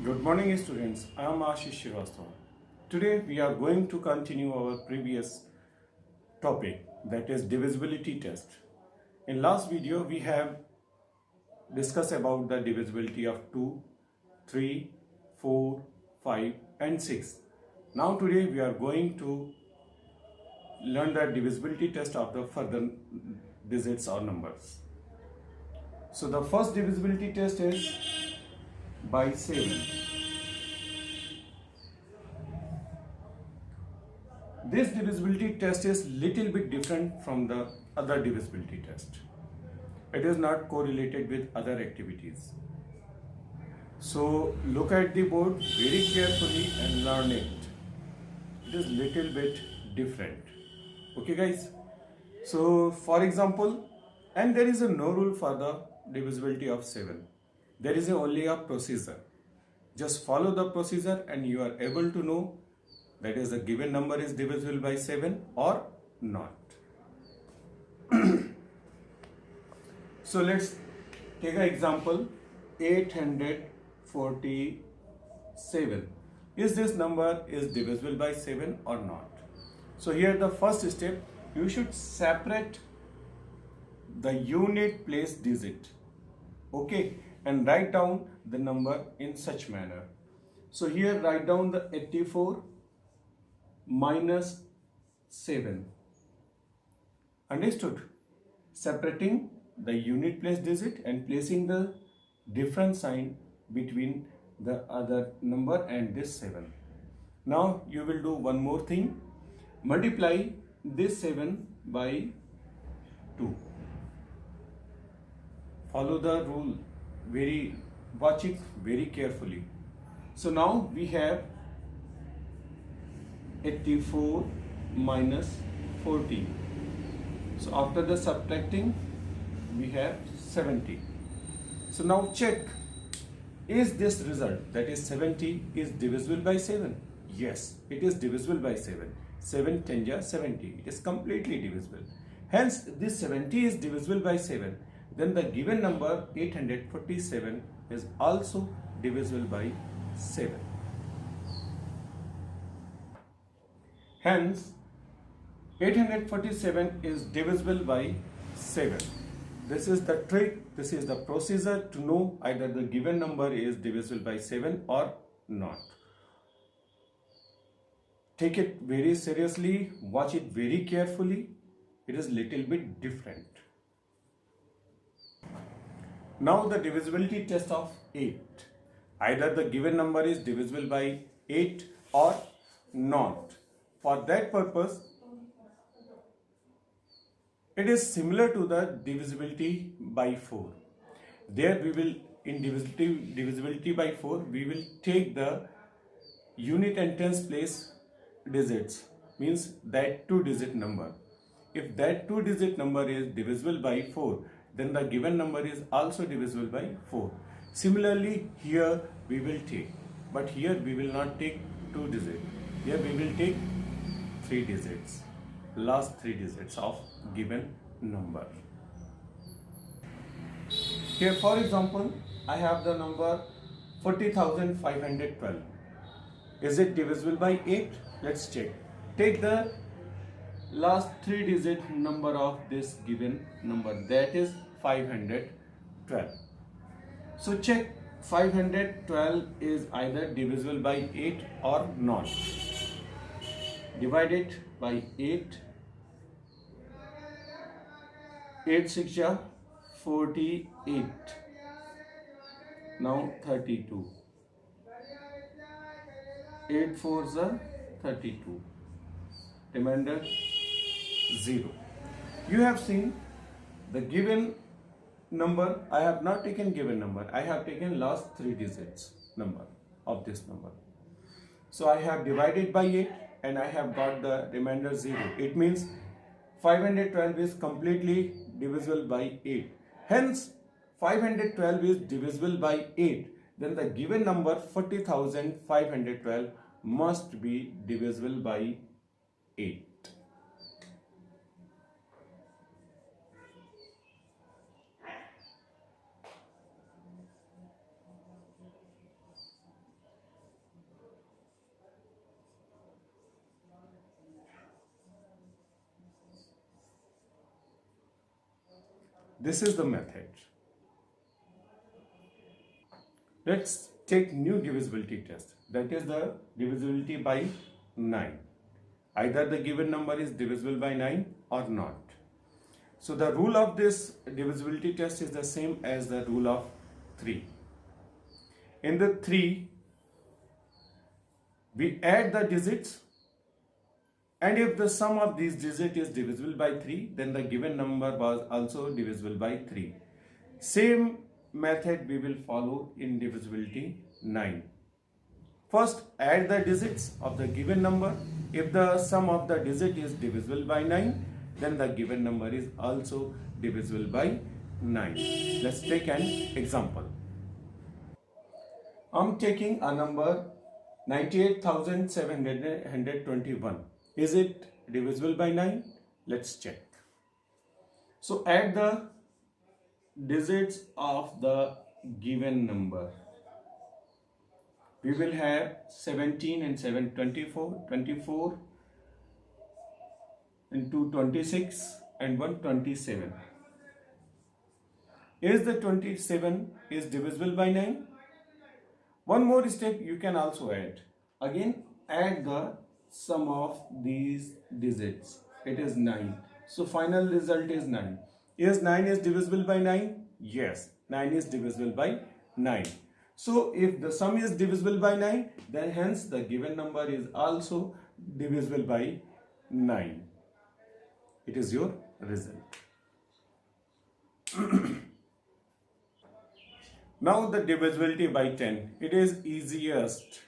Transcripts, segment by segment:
Good morning, students. I am Ashish Srivastava. Today we are going to continue our previous topic, that is divisibility test. In last video we have discussed about the divisibility of 2, 3, 4, 5 and 6. Now today we are going to learn the divisibility test of the further digits or numbers. So the first divisibility test is by 7. This divisibility test is little bit different from the other divisibility test. It is not correlated with other activities. So look at the board very carefully and learn it. It is little bit different. Okay guys? So for example, and there is a no rule for the divisibility of 7. There is only a procedure. Just follow the procedure and you are able to know that is the given number is divisible by 7 or not. So let's take an example 847. Is this number is divisible by 7 or not? So here the first step, you should separate the unit place digit, okay, and write down the number in such manner. So here write down the 84 minus 7. Understood? Separating the unit place digit and placing the difference sign between the other number and this 7. Now you will do one more thing. Multiply this 7 by 2. Follow the rule. Watch it very carefully. So now we have 84 minus 14. So after the subtracting, we have 70. So now check, is this result, that is 70, is divisible by 7? Yes, it is divisible by 7. 7 10 ja 70. It is completely divisible. Hence, this 70 is divisible by 7. Then the given number 847 is also divisible by 7. Hence, 847 is divisible by 7. This is the trick, this is the procedure to know either the given number is divisible by 7 or not. Take it very seriously, watch it very carefully. It is little bit different. Now the divisibility test of 8. Either the given number is divisible by 8 or not. For that purpose, it is similar to the divisibility by 4. There we will, in divisibility by 4, we will take the unit and tens place digits, means that 2-digit number. If that 2-digit number is divisible by 4, then the given number is also divisible by 4. Similarly, here we will take, but here we will not take 2 digits. Here we will take 3 digits, last 3 digits of given number. Here for example, I have the number 40,512. Is it divisible by 8? Let's check. Take the last 3-digit number of this given number, that is 512. So check 512 is either divisible by 8 or not. Divide it by 8. 8 6 ja 48. Now 32. 8 4 ja 32. Remainder 0. You have seen the given number. I have not taken given number. I have taken last 3 digits number of this number. So I have divided by 8 and I have got the remainder 0. It means 512 is completely divisible by 8. Hence, 512 is divisible by 8. Then the given number 40,512 must be divisible by 8. This is the method. Let's take new divisibility test. That is the divisibility by 9. Either the given number is divisible by 9 or not. So the rule of this divisibility test is the same as the rule of 3. In the 3, we add the digits, and if the sum of these digits is divisible by 3, then the given number was also divisible by 3. Same method we will follow in divisibility 9. First, add the digits of the given number. If the sum of the digit is divisible by 9, then the given number is also divisible by 9. Let's take an example. I'm taking a number 98,721. Is it divisible by 9? Let's check. So add the digits of the given number. We will have 17 and 7, 24, 24 and 2, 26 and 1, 27. Is the 27 is divisible by 9? One more step you can also add. Again, add the sum of these digits. It is 9. So final result is 9. Is 9 is divisible by 9? Yes, 9 is divisible by 9. So if the sum is divisible by 9, then hence the given number is also divisible by 9. It is your result. Now the divisibility by 10. It is easiest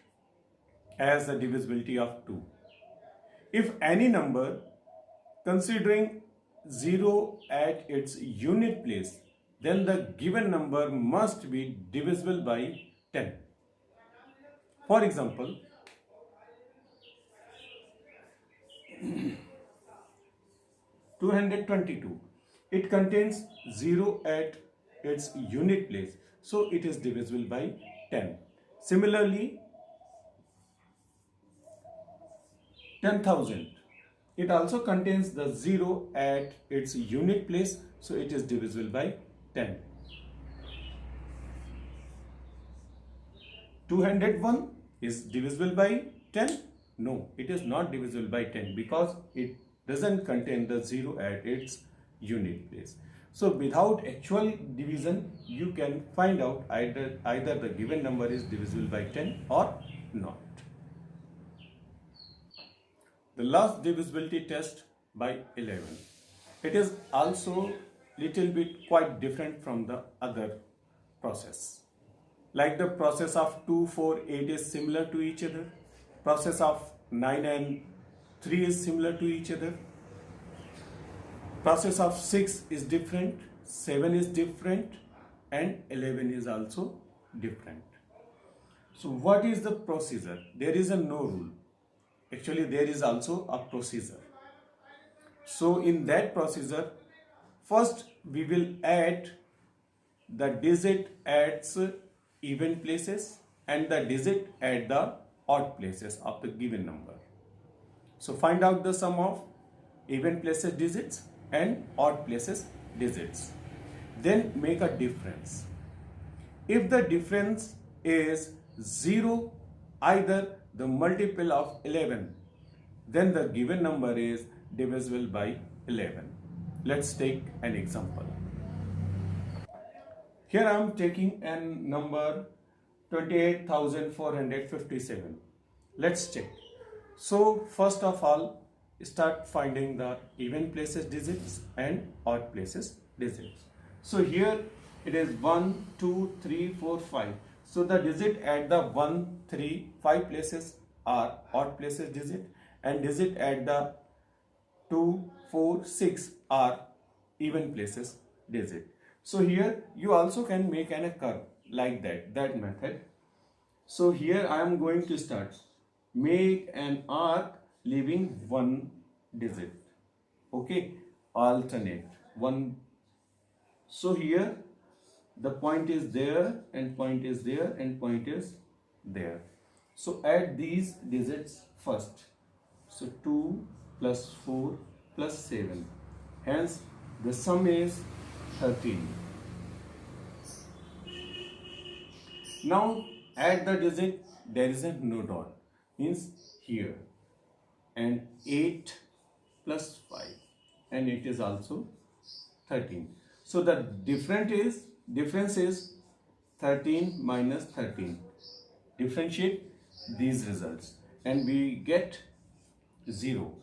as the divisibility of 2. If any number considering 0 at its unit place, then the given number must be divisible by 10. For example, 222. It contains 0 at its unit place, so it is divisible by 10. Similarly, 10,000. It also contains the 0 at its unit place, so it is divisible by 10. 201 is divisible by 10? No, it is not divisible by 10 because it doesn't contain the 0 at its unit place. So without actual division, you can find out either the given number is divisible by 10 or not. The last divisibility test by 11. It is also little bit quite different from the other process. Like the process of 2, 4, 8 is similar to each other. Process of 9 and 3 is similar to each other. Process of 6 is different, 7 is different, and 11 is also different. So what is the procedure? There is a no rule. Actually, there is also a procedure. So in that procedure, first we will add the digit at even places and the digit at the odd places of the given number. So find out the sum of even places digits and odd places digits. Then make a difference. If the difference is 0, either the multiple of 11, then the given number is divisible by 11. Let's take an example. Here I am taking a number 28,457. Let's check. So first of all, start finding the even places digits and odd places digits. So here it is 1, 2, 3, 4, 5. So the digit at the 1, 3, 5 places are odd places digit, and digit at the 2, 4, 6 are even places digit. So here you also can make a curve like that method. So here I am going to start. Make an arc leaving one digit. Okay, alternate one. So here the point is there and point is there and point is there. So add these digits first. So 2 plus 4 plus 7. Hence the sum is 13. Now at the digit there is a no dot, means here, and 8 plus 5, and it is also 13. So the difference is 13 minus 13. Differentiate these results and we get 0.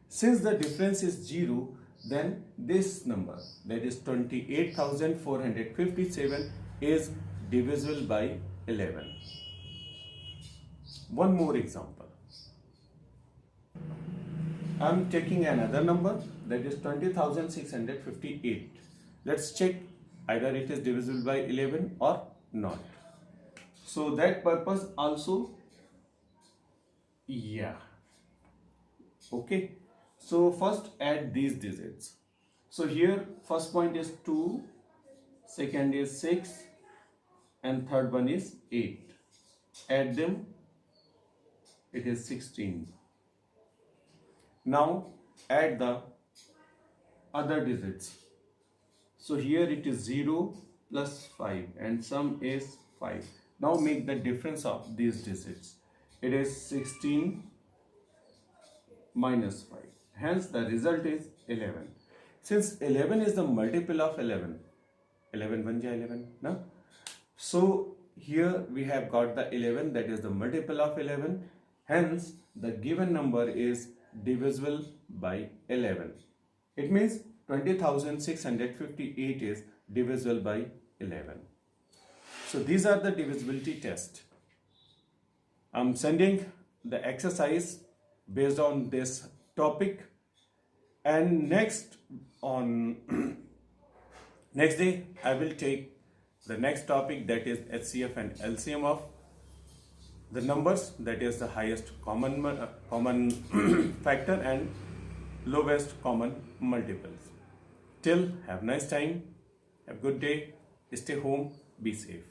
Since the difference is 0, then this number, that is 28,457, is divisible by 11. One more example. I am taking another number, that is 20,658. Let's check either it is divisible by 11 or not. So that purpose also, yeah. Okay. So first add these digits. So here first point is 2, second is 6, and third one is 8. Add them, it is 16. Now add the other digits. So here it is 0 plus 5 and sum is 5. Now make the difference of these digits. It is 16 minus 5. Hence the result is 11. Since 11 is the multiple of 11, 11 1 11, no? So here we have got the 11, that is the multiple of 11. Hence the given number is divisible by 11. It means 20,658 is divisible by 11. So these are the divisibility tests. I'm sending the exercise based on this topic, and next day I will take the next topic, that is HCF and LCM of the numbers, that is the highest common factor and lowest common multiples. Till, have a nice time, have a good day, stay home, be safe.